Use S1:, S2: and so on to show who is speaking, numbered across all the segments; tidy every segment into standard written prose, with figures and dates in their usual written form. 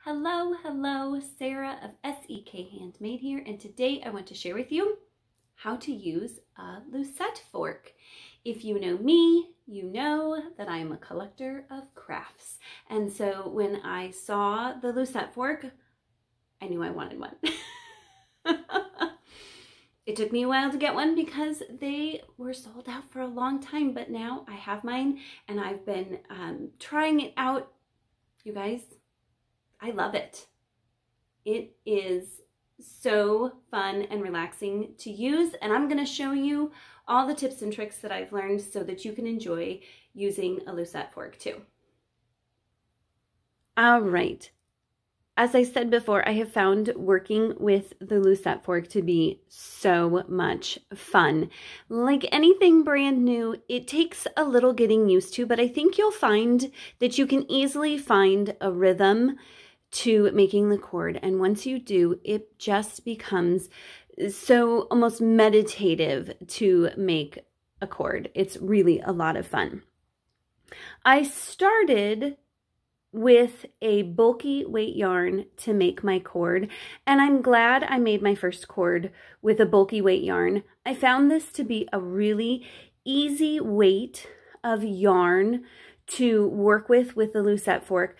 S1: Hello, Sarah of SEK Handmade here, and today I want to share with you how to use a Lucet Fork. If you know me, you know that I am a collector of crafts, and so when I saw the Lucet Fork, I knew I wanted one. It took me a while to get one because they were sold out for a long time, but now I have mine and I've been trying it out. You guys, I love it. It is so fun and relaxing to use, and I'm going to show you all the tips and tricks that I've learned so that you can enjoy using a Lucet Fork too. All right. As I said before, I have found working with the Lucet Fork to be so much fun. Like anything brand new, it takes a little getting used to, but I think you'll find that you can easily find a rhythm to making the cord. And once you do, it just becomes so almost meditative to make a cord. It's really a lot of fun. I started with a bulky weight yarn to make my cord, and I'm glad I made my first cord with a bulky weight yarn. I found this to be a really easy weight of yarn to work with the Lucet Fork.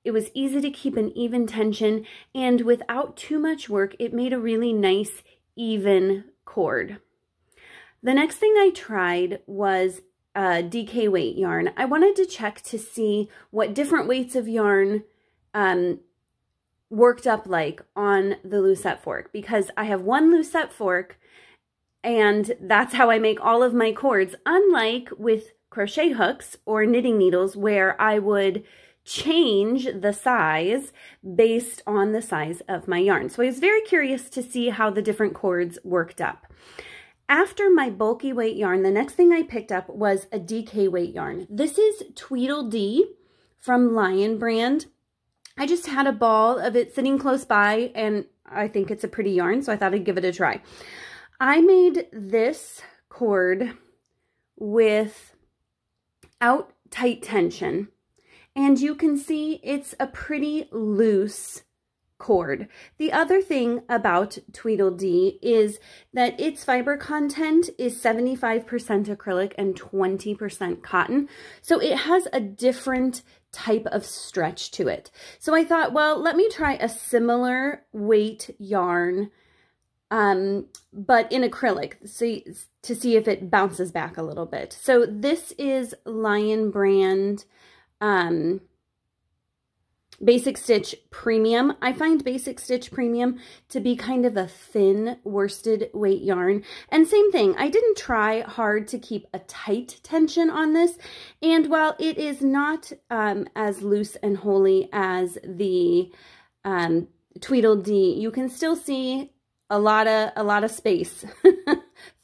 S1: It was easy to keep an even tension, and without too much work, it made a really nice, even cord. The next thing I tried was DK weight yarn. I wanted to check to see what different weights of yarn worked up like on the Lucet Fork, because I have one Lucet Fork and that's how I make all of my cords, unlike with crochet hooks or knitting needles where I would change the size based on the size of my yarn. So I was very curious to see how the different cords worked up. After my bulky weight yarn, the next thing I picked up was a DK weight yarn. This is Tweedledee from Lion brand. I just had a ball of it sitting close by, and I think it's a pretty yarn, so I thought I'd give it a try. I made this cord without tight tension, and you can see it's a pretty loose cord. The other thing about Tweedledee is that its fiber content is 75% acrylic and 20% cotton. So it has a different type of stretch to it. So I thought, well, let me try a similar weight yarn, but in acrylic, to see if it bounces back a little bit. So this is Lion brand Basic Stitch Premium. I find Basic Stitch Premium to be kind of a thin worsted weight yarn. And same thing, I didn't try hard to keep a tight tension on this. And while it is not as loose and holey as the Tweedledee, you can still see a lot of space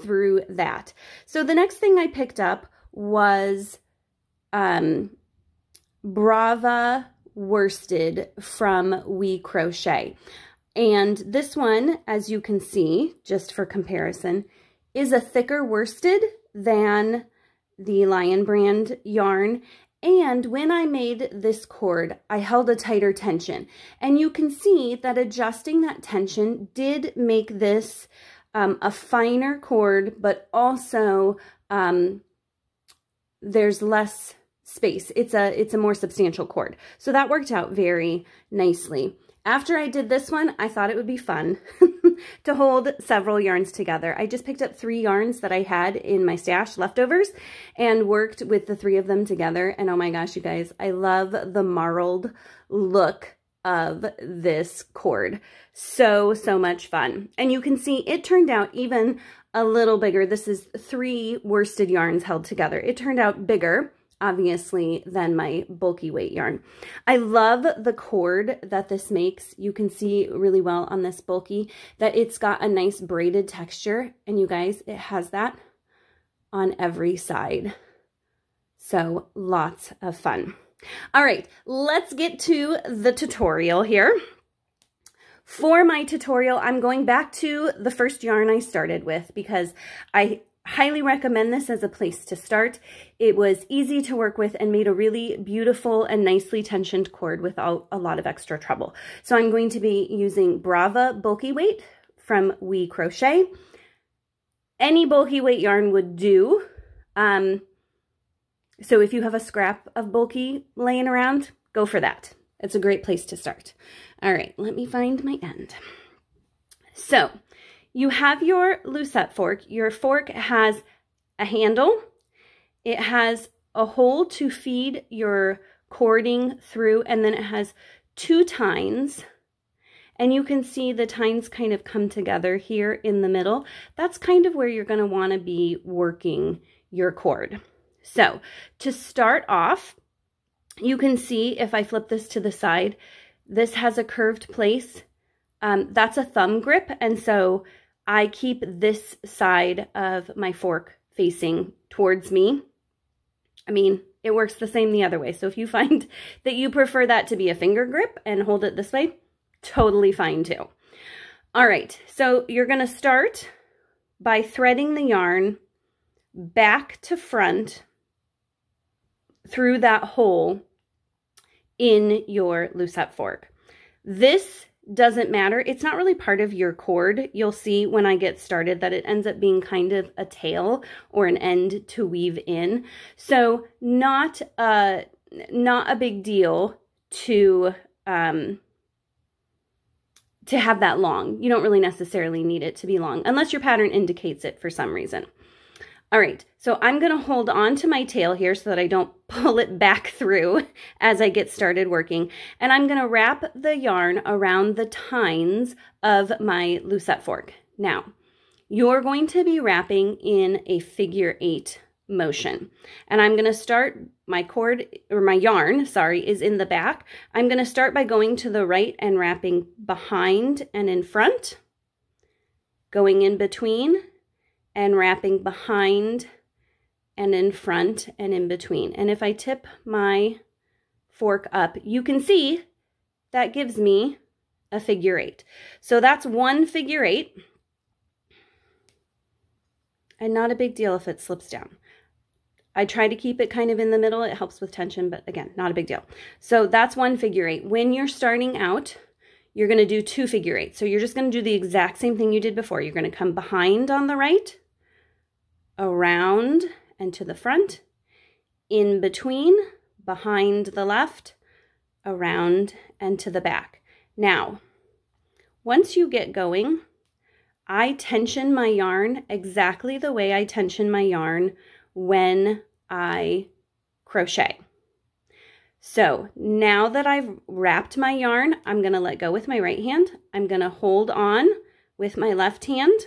S1: through that. So the next thing I picked up was Brava worsted from We Crochet, and this one, as you can see, just for comparison, is a thicker worsted than the Lion brand yarn. And when I made this cord, I held a tighter tension, and you can see that adjusting that tension did make this a finer cord, but also there's less space. It's a more substantial cord. So that worked out very nicely. After I did this one, I thought it would be fun to hold several yarns together. I just picked up 3 yarns that I had in my stash, leftovers, and worked with the 3 of them together. And oh my gosh, you guys, I love the marled look of this cord. So much fun. And you can see it turned out even a little bigger. This is 3 worsted yarns held together. It turned out bigger, obviously, than my bulky weight yarn. I love the cord that this makes. You can see really well on this bulky that it's got a nice braided texture, and you guys, it has that on every side. So lots of fun. All right, let's get to the tutorial here. For my tutorial, I'm going back to the first yarn I started with because I highly recommend this as a place to start. It was easy to work with and made a really beautiful and nicely tensioned cord without a lot of extra trouble. So I'm going to be using Brava Bulky Weight from We Crochet. Any bulky weight yarn would do. So if you have a scrap of bulky laying around, go for that. It's a great place to start. All right, let me find my end. So you have your Lucet fork. Your fork has a handle. It has a hole to feed your cording through, and then it has 2 tines. And you can see the tines kind of come together here in the middle. That's kind of where you're going to want to be working your cord. So to start off, you can see if I flip this to the side, this has a curved place. That's a thumb grip, and so I keep this side of my fork facing towards me. I mean, it works the same the other way. So if you find that you prefer that to be a finger grip and hold it this way, totally fine too. All right, so you're going to start by threading the yarn back to front through that hole in your Lucet fork. This doesn't matter. It's not really part of your cord. You'll see when I get started that it ends up being kind of a tail or an end to weave in. So not a big deal to have that long. You don't really necessarily need it to be long unless your pattern indicates it for some reason. All right, so I'm going to hold on to my tail here so that I don't pull it back through as I get started working. And I'm going to wrap the yarn around the tines of my Lucet fork. Now, you're going to be wrapping in a figure 8 motion. And I'm going to start, my cord, or my yarn, sorry, is in the back. I'm going to start by going to the right and wrapping behind and in front, going in between, and wrapping behind and in front and in between. And if I tip my fork up, you can see that gives me a figure 8. So that's one figure 8. And not a big deal if it slips down. I try to keep it kind of in the middle. It helps with tension, but again, not a big deal. So that's one figure 8. When you're starting out, you're going to do 2 figure 8. So you're just going to do the exact same thing you did before. You're going to come behind on the right, around and to the front, in between, behind the left, around and to the back. Now, once you get going, I tension my yarn exactly the way I tension my yarn when I crochet. So now that I've wrapped my yarn, I'm going to let go with my right hand. I'm going to hold on with my left hand.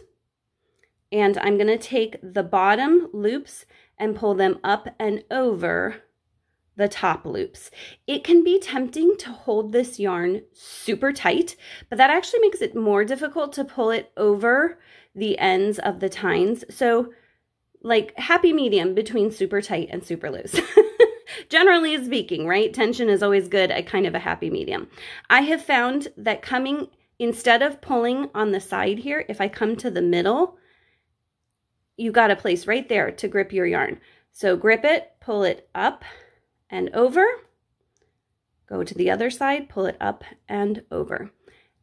S1: And I'm going to take the bottom loops and pull them up and over the top loops. It can be tempting to hold this yarn super tight, but that actually makes it more difficult to pull it over the ends of the tines. So like happy medium between super tight and super loose. Generally speaking, right? Tension is always good at kind of a happy medium. I have found that instead of pulling on the side here, if I come to the middle, you got a place right there to grip your yarn. So grip it, pull it up and over, go to the other side, pull it up and over.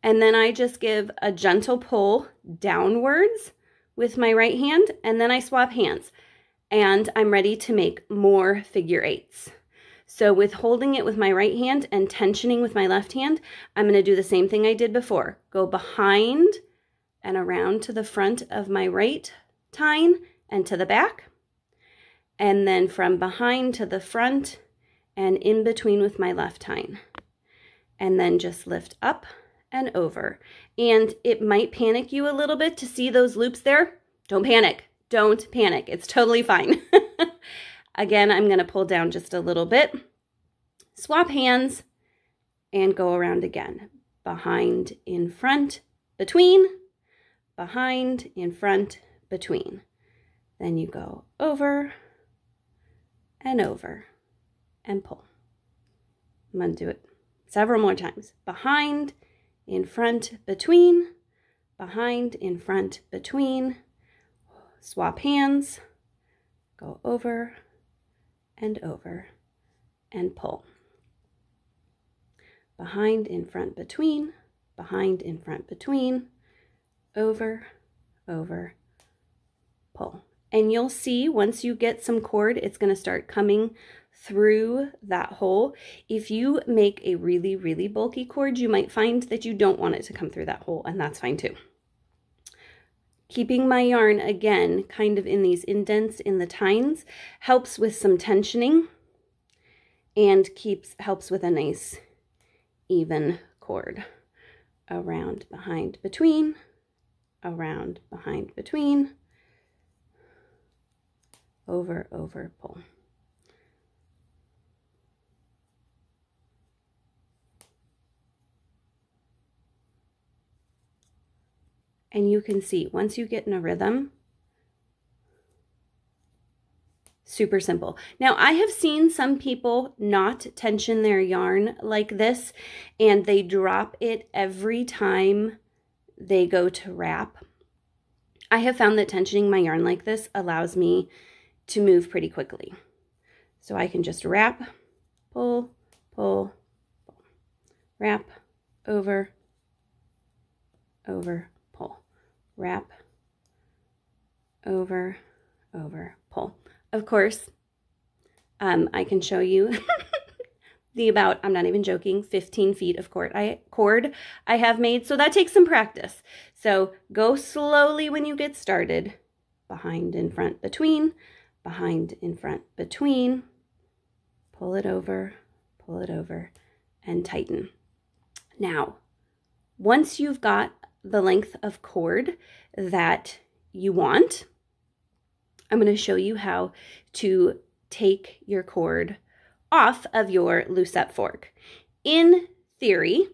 S1: And then I just give a gentle pull downwards with my right hand, and then I swap hands. And I'm ready to make more figure 8s. So with holding it with my right hand and tensioning with my left hand, I'm going to do the same thing I did before. Go behind and around to the front of my right tine and to the back, and then from behind to the front and in between with my left tine, and then just lift up and over. And it might panic you a little bit to see those loops there. Don't panic. Don't panic. It's totally fine. Again, I'm going to pull down just a little bit, swap hands, and go around again. Behind, in front, between, behind, in front, between. Then you go over and pull. I'm going to do it several more times. Behind, in front, between, behind, in front, between, swap hands, go over and pull. Behind, in front, between, behind, in front, between, over, pull. And you'll see once you get some cord, it's going to start coming through that hole. If you make a really, really bulky cord, you might find that you don't want it to come through that hole, and that's fine too. Keeping my yarn, again, kind of in these indents in the tines, helps with some tensioning and helps with a nice even cord. Around, behind, between, around, behind, between, over, pull. And you can see, once you get in a rhythm, super simple. Now, I have seen some people not tension their yarn like this, and they drop it every time they go to wrap. I have found that tensioning my yarn like this allows me to move pretty quickly. So I can just wrap, pull, pull, pull, wrap, over, pull, wrap, over, pull. Of course, I can show you the about, I'm not even joking, 15 feet of cord I have made. So that takes some practice. So go slowly when you get started. Behind, in front, between, behind, in front, between, pull it over, and tighten. Now, once you've got the length of cord that you want, I'm going to show you how to take your cord off of your Lucet Fork. In theory,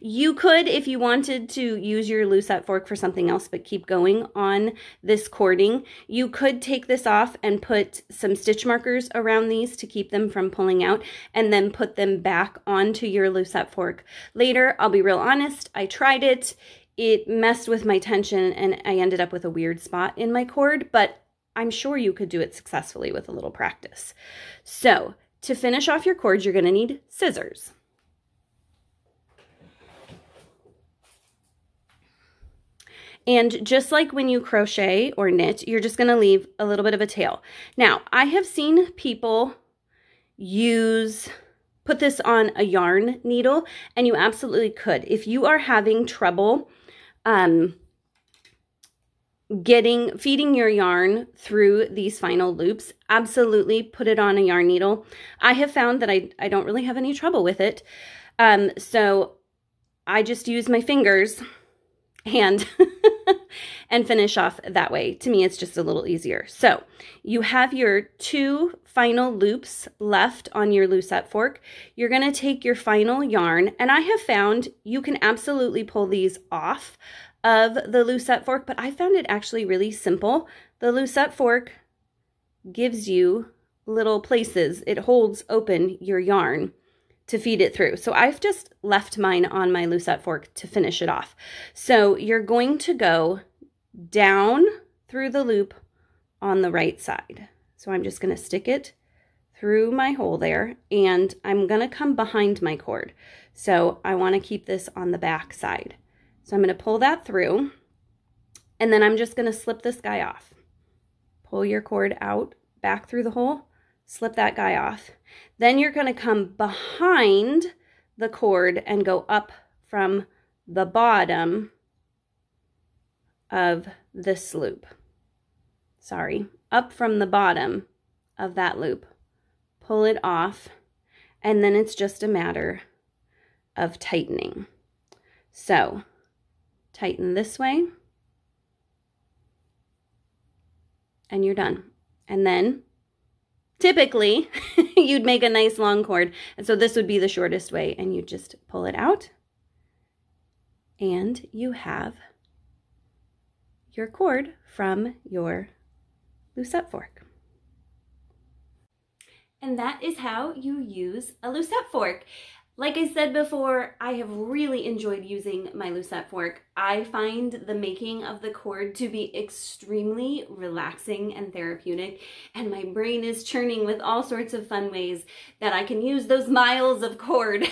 S1: you could, if you wanted to use your Lucet Fork for something else but keep going on this cording, you could take this off and put some stitch markers around these to keep them from pulling out, and then put them back onto your Lucet Fork later. I'll be real honest, I tried it. It messed with my tension and I ended up with a weird spot in my cord, but I'm sure you could do it successfully with a little practice. So to finish off your cord, you're going to need scissors. And just like when you crochet or knit, you're just going to leave a little bit of a tail. Now, I have seen people put this on a yarn needle, and you absolutely could. If you are having trouble feeding your yarn through these final loops, absolutely put it on a yarn needle. I have found that I don't really have any trouble with it. So I just use my fingers and finish off that way. To me, it's just a little easier. So you have your 2 final loops left on your Lucet Fork. You're going to take your final yarn, and I have found you can absolutely pull these off of the Lucet Fork, but I found it actually really simple. The Lucet Fork gives you little places. It holds open your yarn to feed it through. So I've just left mine on my Lucet Fork to finish it off. So you're going to go down through the loop on the right side. So I'm just going to stick it through my hole there, and I'm going to come behind my cord. So I want to keep this on the back side. So I'm going to pull that through, and then I'm just going to slip this guy off. Pull your cord out, back through the hole, slip that guy off. Then you're going to come behind the cord and go up from the bottom of this loop. Sorry, up from the bottom of that loop. Pull it off, and then it's just a matter of tightening. So tighten this way, and you're done. And then typically you'd make a nice long cord, and so this would be the shortest way, and you just pull it out, and you have your cord from your Lucet Fork. And that is how you use a Lucet Fork. Like I said before, I have really enjoyed using my Lucet Fork. I find the making of the cord to be extremely relaxing and therapeutic, and my brain is churning with all sorts of fun ways that I can use those miles of cord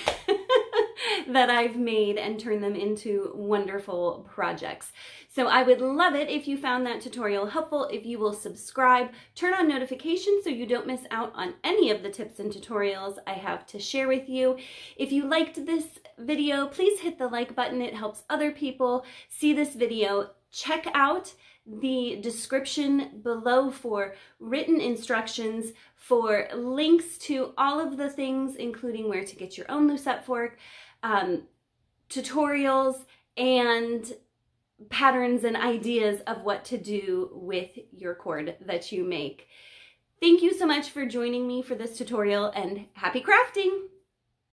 S1: that I've made and turn them into wonderful projects. So I would love it if you found that tutorial helpful, if you will subscribe, turn on notifications so you don't miss out on any of the tips and tutorials I have to share with you. If you liked this video, please hit the like button. It helps other people see this video. Check out the description below for written instructions, for links to all of the things, including where to get your own Lucet Fork, tutorials, and patterns and ideas of what to do with your cord that you make. Thank you so much for joining me for this tutorial, and happy crafting!